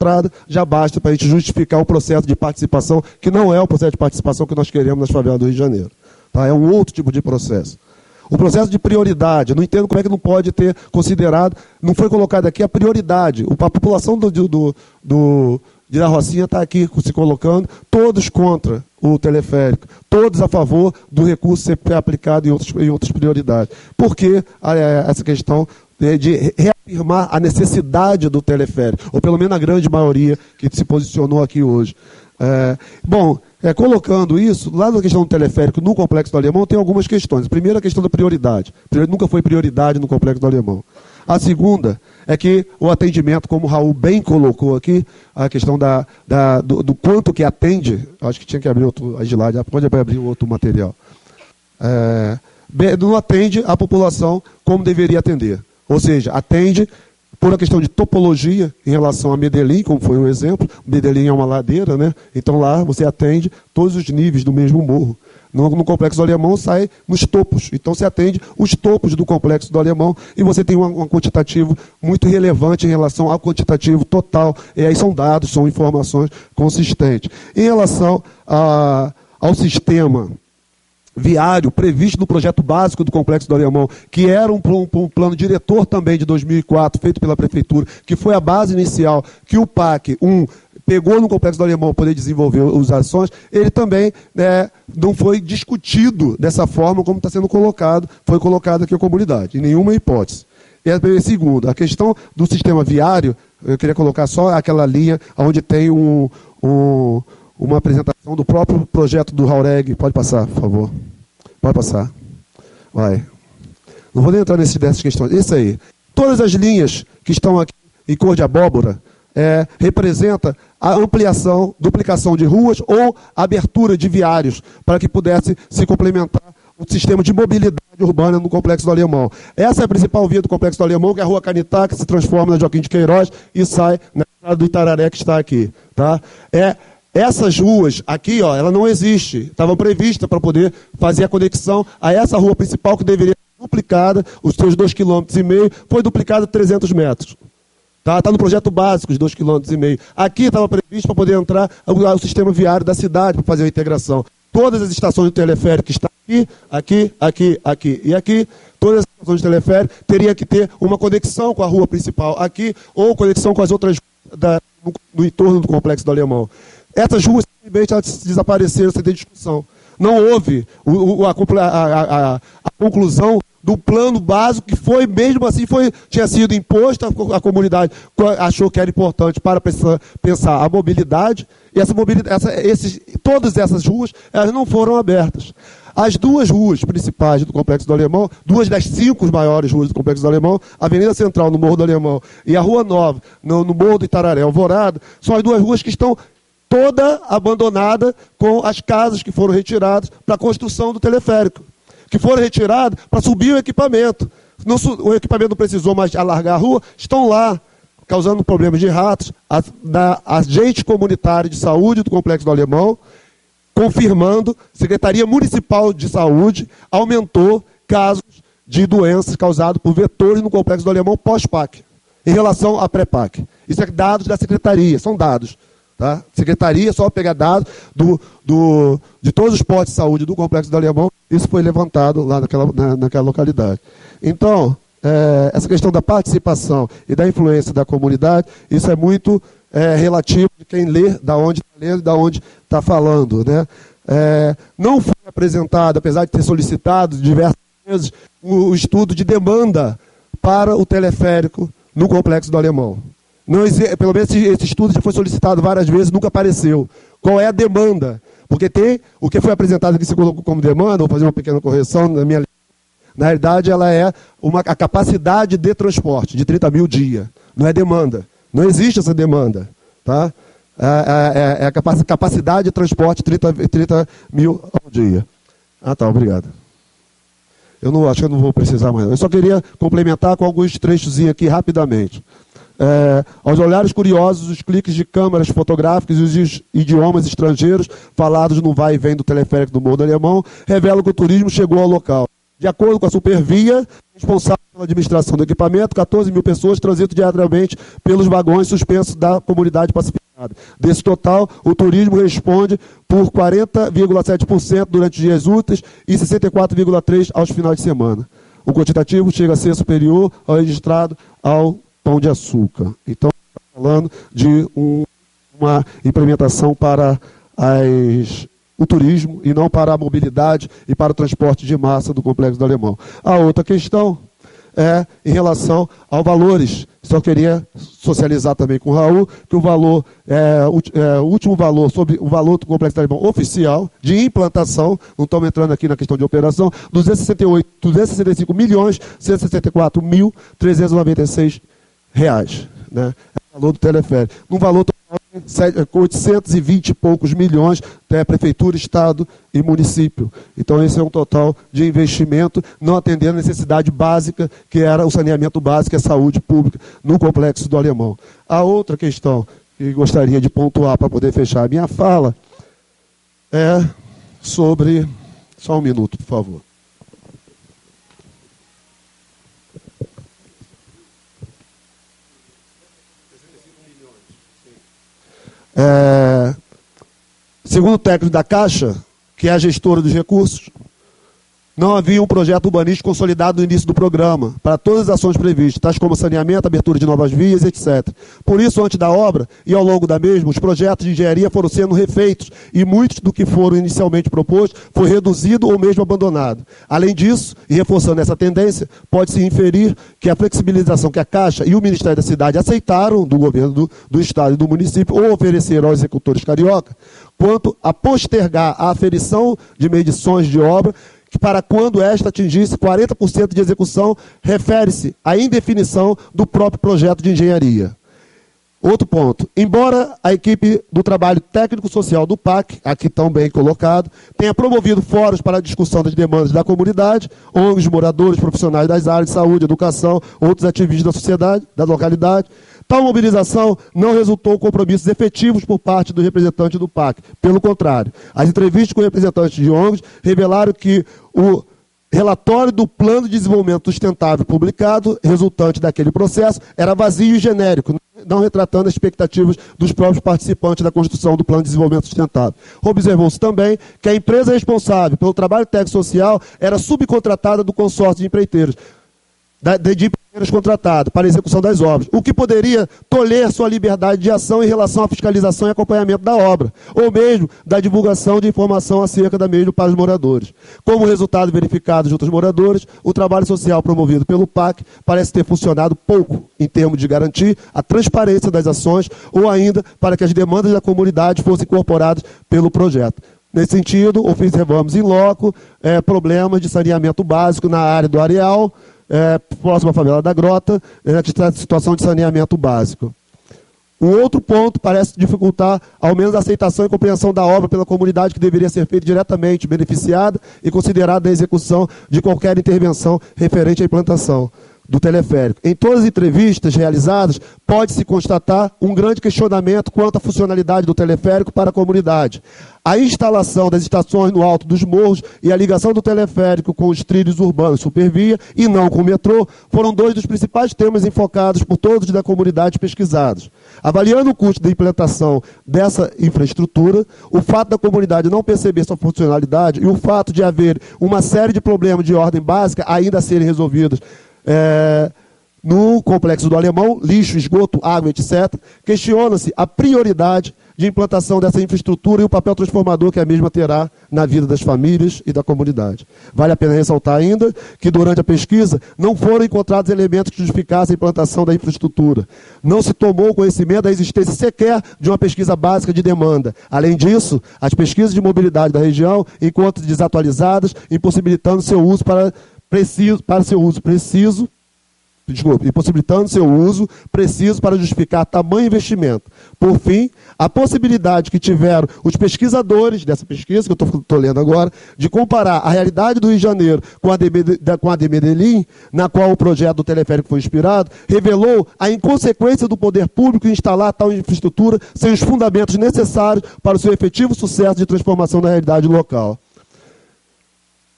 entrada já basta para a gente justificar o processo de participação, que não é o processo de participação que nós queremos nas favelas do Rio de Janeiro. Tá? É um outro tipo de processo. O processo de prioridade, eu não entendo como é que não pode ter considerado, não foi colocado aqui a prioridade. A população da Rocinha está aqui se colocando, todos contra o teleférico, todos a favor do recurso ser aplicado em outras prioridades. Por que essa questão de reafirmar a necessidade do teleférico, ou pelo menos a grande maioria que se posicionou aqui hoje? Colocando isso, lá na questão do teleférico no Complexo do Alemão, tem algumas questões. A primeira, a questão da prioridade. Nunca foi prioridade no Complexo do Alemão. A segunda é que o atendimento, como o Raul bem colocou aqui, a questão do quanto que atende, acho que tinha que abrir outro slide, pode abrir outro material. Não atende a população como deveria atender. Ou seja, atende por uma questão de topologia em relação a Medellín, como foi um exemplo. Medellín é uma ladeira, né? Então lá você atende todos os níveis do mesmo morro. No Complexo do Alemão sai nos topos. Então você atende os topos do Complexo do Alemão e você tem um quantitativo muito relevante em relação ao quantitativo total. E aí são dados, são informações consistentes. Em relação ao sistema viário previsto no projeto básico do Complexo do Alemão, que era um plano diretor também de 2004, feito pela Prefeitura, que foi a base inicial que o PAC pegou no Complexo do Alemão para poder desenvolver as ações, ele também não foi discutido dessa forma como está sendo colocado, foi colocado aqui a comunidade, em nenhuma hipótese. E segundo, a questão do sistema viário, eu queria colocar só aquela linha onde tem uma apresentação do próprio projeto do Jauregui. Pode passar, por favor. Pode passar. Vai. Não vou nem entrar dessas questões. Isso aí. Todas as linhas que estão aqui em cor de abóbora representa a ampliação, duplicação de ruas ou abertura de viários para que pudesse se complementar o sistema de mobilidade urbana no Complexo do Alemão. Essa é a principal via do Complexo do Alemão, que é a Rua Canitá, que se transforma na Joaquim de Queiroz e sai na estrada do Itararé, que está aqui. Tá? Essas ruas aqui, ela não existe. Estavam previstas para poder fazer a conexão a essa rua principal, que deveria ser duplicada, os seus 2,5 km, foi duplicada 300 metros. Está no projeto básico, os 2,5 km. Aqui estava previsto para poder entrar o sistema viário da cidade, para fazer a integração. Todas as estações de teleférico que estão aqui e aqui, todas as estações de teleférico teriam que ter uma conexão com a rua principal aqui, ou conexão com as outras ruas no entorno do Complexo do Alemão. Essas ruas simplesmente desapareceram sem ter discussão. Não houve a conclusão do plano básico, que foi, mesmo assim, tinha sido imposto, a comunidade achou que era importante para pensar a mobilidade, e todas essas ruas elas não foram abertas. As duas ruas principais do Complexo do Alemão, duas das 5 maiores ruas do Complexo do Alemão, a Avenida Central, no Morro do Alemão, e a Rua Nova, no Morro do Itararé, Alvorada, são as duas ruas que estão toda abandonada, com as casas que foram retiradas para a construção do teleférico, que foram retiradas para subir o equipamento. O equipamento não precisou mais alargar a rua, estão lá, causando problemas de ratos. A agente comunitária de saúde do Complexo do Alemão, confirmando, Secretaria Municipal de Saúde aumentou casos de doenças causadas por vetores no Complexo do Alemão pós-PAC, em relação à pré-PAC. Isso é dados da Secretaria, são dados. Tá? Secretaria, só pegar dados de todos os postos de saúde do Complexo do Alemão, isso foi levantado lá naquela localidade. Então, essa questão da participação e da influência da comunidade, isso é muito relativo de quem lê, da onde está lendo, da onde está falando. Né? Não foi apresentado, apesar de ter solicitado diversas vezes, o estudo de demanda para o teleférico no Complexo do Alemão. Não existe, pelo menos esse estudo já foi solicitado várias vezes, nunca apareceu. Qual é a demanda? Porque tem o que foi apresentado aqui, se colocou como demanda, vou fazer uma pequena correção na minha. Na realidade, ela é a capacidade de transporte de 30 mil dia. Não é demanda. Não existe essa demanda. Tá? É a capacidade de transporte 30 mil ao dia. Tá, obrigado. Acho que eu não vou precisar mais. Eu só queria complementar com alguns trechos aqui rapidamente. Aos olhares curiosos, os cliques de câmeras fotográficas e os idiomas estrangeiros falados no vai e vem do teleférico do Morro do Alemão revelam que o turismo chegou ao local. De acordo com a Supervia, responsável pela administração do equipamento, 14 mil pessoas transitam diariamente pelos vagões suspensos da comunidade pacificada. Desse total, o turismo responde por 40,7% durante os dias úteis e 64,3% aos finais de semana. O quantitativo chega a ser superior ao registrado ao Pão de Açúcar. Então, estamos falando de uma implementação para o turismo e não para a mobilidade e para o transporte de massa do Complexo do Alemão. A outra questão é em relação aos valores. Só queria socializar também com o Raul que o valor, o último valor, sobre o valor do Complexo do Alemão oficial, de implantação, não estamos entrando aqui na questão de operação, 265.164.396 reais. Né? É o valor do teleférico. Um valor total de 820 e poucos milhões, prefeitura, estado e município. Então esse é um total de investimento, não atendendo a necessidade básica, que era o saneamento básico e a saúde pública no Complexo do Alemão. A outra questão que gostaria de pontuar para poder fechar a minha fala é sobre... Só um minuto, por favor. Segundo o técnico da Caixa, que é a gestora dos recursos, não havia um projeto urbanístico consolidado no início do programa, para todas as ações previstas, tais como saneamento, abertura de novas vias, etc. Por isso, antes da obra e ao longo da mesma, os projetos de engenharia foram sendo refeitos e muitos do que foram inicialmente propostos foi reduzido ou mesmo abandonado. Além disso, e reforçando essa tendência, pode-se inferir que a flexibilização que a Caixa e o Ministério da Cidade aceitaram do governo do Estado e do município ou ofereceram aos executores carioca, quanto a postergar a aferição de medições de obra, que para quando esta atingisse 40% de execução, refere-se à indefinição do próprio projeto de engenharia. Outro ponto, embora a equipe do trabalho técnico-social do PAC, aqui tão bem colocado, tenha promovido fóruns para a discussão das demandas da comunidade, ONGs, moradores, profissionais das áreas de saúde, educação, outros ativistas da sociedade, da localidade, tal mobilização não resultou em compromissos efetivos por parte dos representantes do PAC. Pelo contrário, as entrevistas com representantes de ONGs revelaram que o relatório do Plano de Desenvolvimento Sustentável publicado, resultante daquele processo, era vazio e genérico, não retratando as expectativas dos próprios participantes da construção do Plano de Desenvolvimento Sustentável. Observou-se também que a empresa responsável pelo trabalho técnico-social era subcontratada do consórcio de empreiteiros, de empreiteiros contratados para a execução das obras, o que poderia tolher sua liberdade de ação em relação à fiscalização e acompanhamento da obra, ou mesmo da divulgação de informação acerca da mesma para os moradores. Como resultado verificado junto aos moradores, o trabalho social promovido pelo PAC parece ter funcionado pouco em termos de garantir a transparência das ações ou ainda para que as demandas da comunidade fossem incorporadas pelo projeto. Nesse sentido, observamos em loco problemas de saneamento básico na área do areal, próximo à favela da Grota, que está em situação de saneamento básico. Um outro ponto parece dificultar, ao menos, a aceitação e compreensão da obra pela comunidade, que deveria ser feita diretamente beneficiada e considerada a execução de qualquer intervenção referente à implantação do teleférico. Em todas as entrevistas realizadas, pode-se constatar um grande questionamento quanto à funcionalidade do teleférico para a comunidade. A instalação das estações no alto dos morros e a ligação do teleférico com os trilhos urbanos Supervia e não com o metrô foram dois dos principais temas enfocados por todos da comunidade pesquisados. Avaliando o custo da implantação dessa infraestrutura, o fato da comunidade não perceber sua funcionalidade e o fato de haver uma série de problemas de ordem básica ainda a serem resolvidos no Complexo do Alemão, lixo, esgoto, água, etc., questiona-se a prioridade de implantação dessa infraestrutura e o papel transformador que a mesma terá na vida das famílias e da comunidade. Vale a pena ressaltar ainda que, durante a pesquisa, não foram encontrados elementos que justificassem a implantação da infraestrutura. Não se tomou conhecimento da existência sequer de uma pesquisa básica de demanda. Além disso, as pesquisas de mobilidade da região encontram desatualizadas, impossibilitando seu uso impossibilitando seu uso preciso para justificar tamanho investimento. Por fim, a possibilidade que tiveram os pesquisadores dessa pesquisa, que eu estou lendo agora, de comparar a realidade do Rio de Janeiro com a de Medellín, na qual o projeto do teleférico foi inspirado, revelou a inconsequência do poder público em instalar tal infraestrutura sem os fundamentos necessários para o seu efetivo sucesso de transformação da realidade local.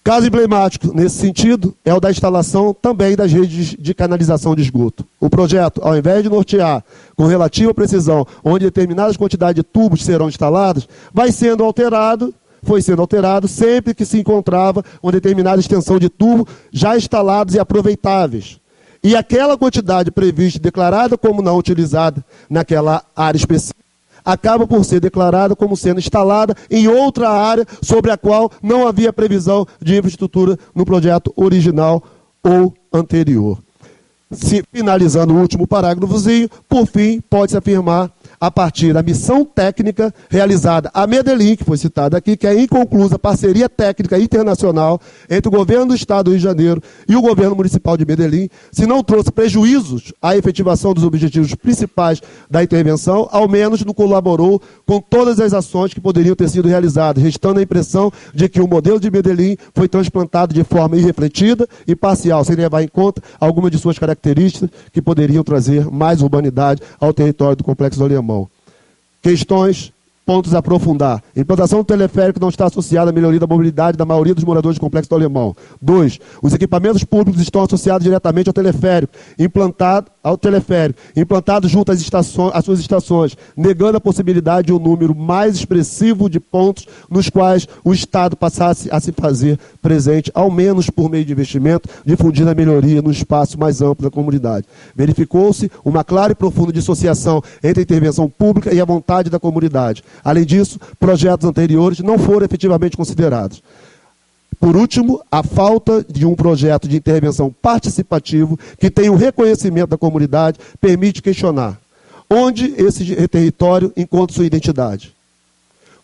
Caso emblemático nesse sentido é o da instalação também das redes de canalização de esgoto. O projeto, ao invés de nortear com relativa precisão onde determinadas quantidades de tubos serão instalados, foi sendo alterado sempre que se encontrava uma determinada extensão de tubo já instalados e aproveitáveis. E aquela quantidade prevista e declarada como não utilizada naquela área específica, acaba por ser declarada como sendo instalada em outra área sobre a qual não havia previsão de infraestrutura no projeto original ou anterior. Finalizando o último parágrafozinho, por fim, pode-se afirmar, a partir da missão técnica realizada a Medellín, que foi citada aqui, que é inconclusa parceria técnica internacional entre o governo do Estado do Rio de Janeiro e o governo municipal de Medellín, se não trouxe prejuízos à efetivação dos objetivos principais da intervenção, ao menos não colaborou com todas as ações que poderiam ter sido realizadas, restando a impressão de que o modelo de Medellín foi transplantado de forma irrefletida e parcial, sem levar em conta algumas de suas características que poderiam trazer mais urbanidade ao território do Complexo do Alemão. Questões, pontos a aprofundar. A implantação do teleférico não está associada à melhoria da mobilidade da maioria dos moradores do Complexo do Alemão. 2. Os equipamentos públicos estão associados diretamente ao teleférico, implantado junto às suas estações, negando a possibilidade de um número mais expressivo de pontos nos quais o Estado passasse a se fazer presente, ao menos por meio de investimento, difundindo a melhoria no espaço mais amplo da comunidade. Verificou-se uma clara e profunda dissociação entre a intervenção pública e a vontade da comunidade. Além disso, projetos anteriores não foram efetivamente considerados. Por último, a falta de um projeto de intervenção participativo que tenha o reconhecimento da comunidade permite questionar onde esse território encontra sua identidade.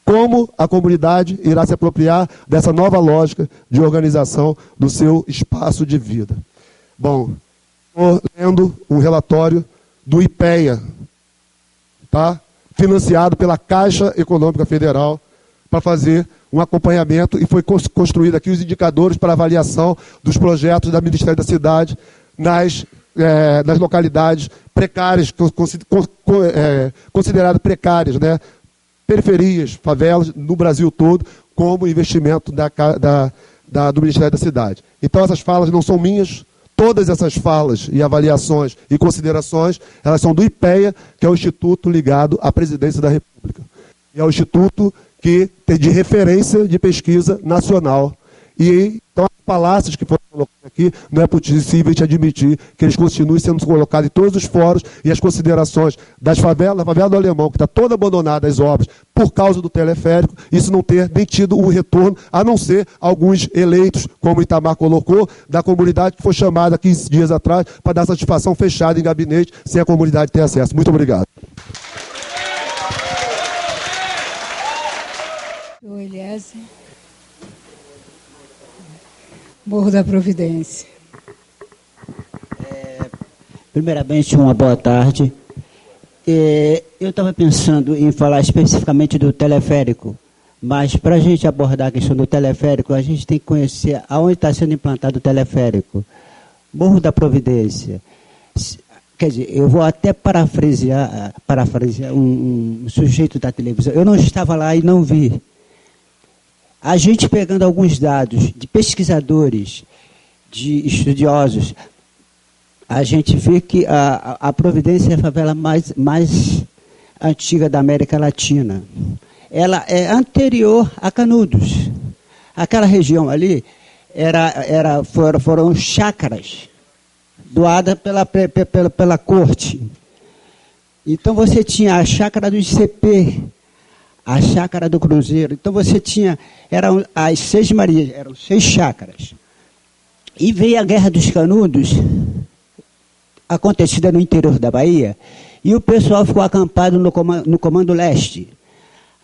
Como a comunidade irá se apropriar dessa nova lógica de organização do seu espaço de vida. Bom, estou lendo um relatório do IPEA, tá? Financiado pela Caixa Econômica Federal, para fazer um acompanhamento, e foi construído aqui os indicadores para avaliação dos projetos da Ministério da Cidade nas localidades precárias, consideradas precárias, né? Periferias, favelas, no Brasil todo, como investimento do Ministério da Cidade. Então, essas falas não são minhas. Todas essas falas e avaliações e considerações, elas são do IPEA, que é o Instituto ligado à Presidência da República. E é o Instituto que tem de referência de pesquisa nacional. E então, as falácias que foram colocadas aqui, não é possível te admitir que eles continuem sendo colocados em todos os fóruns, e as considerações da favela do Alemão, que está toda abandonada as obras por causa do teleférico, isso não ter nem tido um retorno, a não ser alguns eleitos, como o Itamar colocou, da comunidade que foi chamada 15 dias atrás para dar satisfação fechada em gabinete, sem a comunidade ter acesso. Muito obrigado. Oi, Eliezer. Morro da Providência. Primeiramente, uma boa tarde. Eu estava pensando em falar especificamente do teleférico, mas para a gente abordar a questão do teleférico, a gente tem que conhecer aonde está sendo implantado o teleférico. Morro da Providência. Quer dizer, eu vou até parafrasear um sujeito da televisão. Eu não estava lá e não vi. A gente pegando alguns dados de pesquisadores, de estudiosos, a gente vê que a Providência é a favela mais antiga da América Latina. Ela é anterior a Canudos. Aquela região ali foram chácaras doadas pela corte. Então você tinha a chácara do ICP, a chácara do Cruzeiro. Então você tinha, eram as 6 Marias, eram 6 chácaras. E veio a Guerra dos Canudos, acontecida no interior da Bahia, e o pessoal ficou acampado no Comando Leste,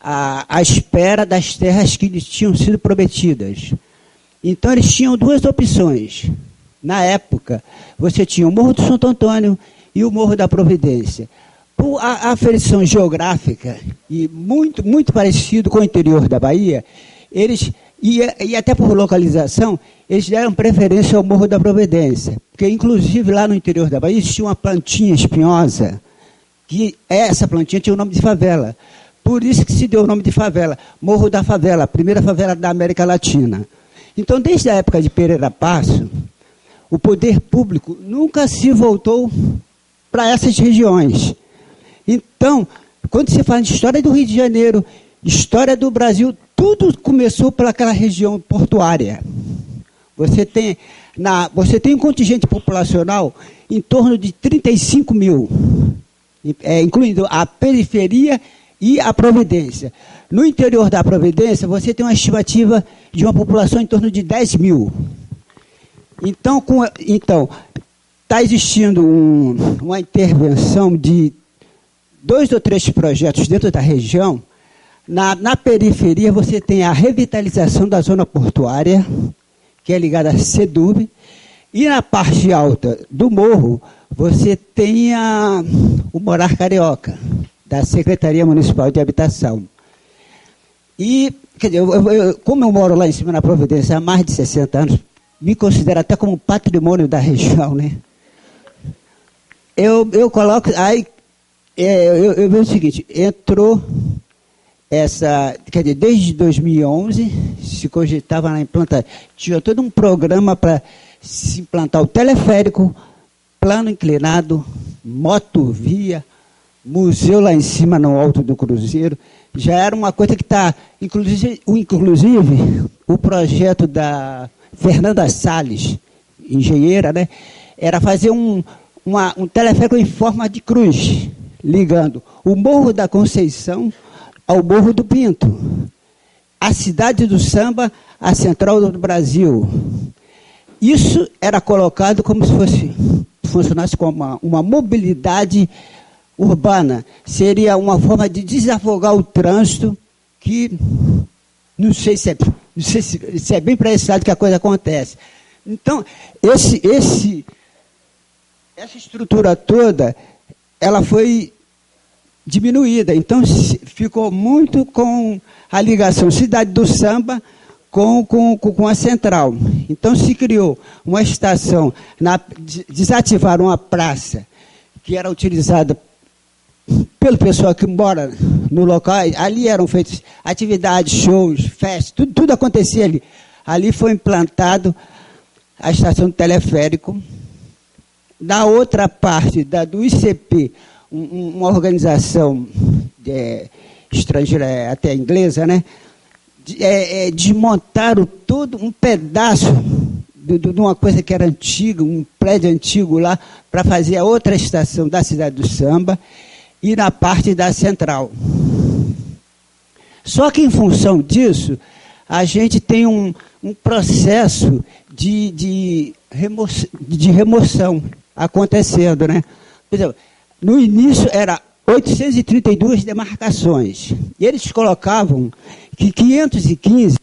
à espera das terras que lhes tinham sido prometidas. Então eles tinham 2 opções. Na época, você tinha o Morro do Santo Antônio e o Morro da Providência. Por a aferição geográfica, e muito parecido com o interior da Bahia, eles, e até por localização, eles deram preferência ao Morro da Providência. Porque, inclusive, lá no interior da Bahia, existia uma plantinha espinhosa, que essa plantinha tinha o nome de favela. Por isso que se deu o nome de favela, Morro da Favela, a primeira favela da América Latina. Então, desde a época de Pereira Passo, o poder público nunca se voltou para essas regiões. Então, quando se fala de história do Rio de Janeiro, história do Brasil, tudo começou pelaquela região portuária. Você tem um contingente populacional em torno de 35 mil, incluindo a periferia e a Providência. No interior da Providência, você tem uma estimativa de uma população em torno de 10 mil. Então, está existindo uma intervenção de 2 ou 3 projetos dentro da região. Na periferia, você tem a revitalização da zona portuária, que é ligada à SEDUB, e na parte alta do morro, você tem o Morar Carioca, da Secretaria Municipal de Habitação. E, quer dizer, como eu moro lá em cima na Providência há mais de 60 anos, me considero até como patrimônio da região, né? Eu coloco, aí, eu vejo o seguinte, entrou quer dizer, desde 2011, se cogitava na implantação, tinha todo um programa para se implantar o teleférico, plano inclinado, motovia, museu lá em cima no alto do Cruzeiro. Já era uma coisa que está, inclusive o projeto da Fernanda Salles, engenheira, né, era fazer um teleférico em forma de cruz, ligando o Morro da Conceição ao Morro do Pinto, a cidade do samba, a central do Brasil. Isso era colocado como se funcionasse como uma mobilidade urbana. Seria uma forma de desafogar o trânsito, que não sei se é bem para esse lado que a coisa acontece. Então, essa estrutura toda, ela foi diminuída. Então, ficou muito com a ligação cidade do samba com a central. Então, se criou uma estação, desativaram uma praça que era utilizada pelo pessoal que mora no local. Ali eram feitas atividades, shows, festas, tudo acontecia ali. Ali foi implantado a estação do teleférico. Na outra parte do ICP, uma organização estrangeira, até inglesa, né? Desmontaram todo um pedaço de uma coisa que era antiga, um prédio antigo lá, para fazer a outra estação da cidade do samba e na parte da central. Só que, em função disso, a gente tem um processo de remoção acontecendo, né? Por exemplo, no início era 832 demarcações. E eles colocavam que 515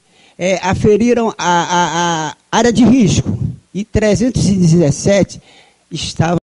aferiram a área de risco e 317 estavam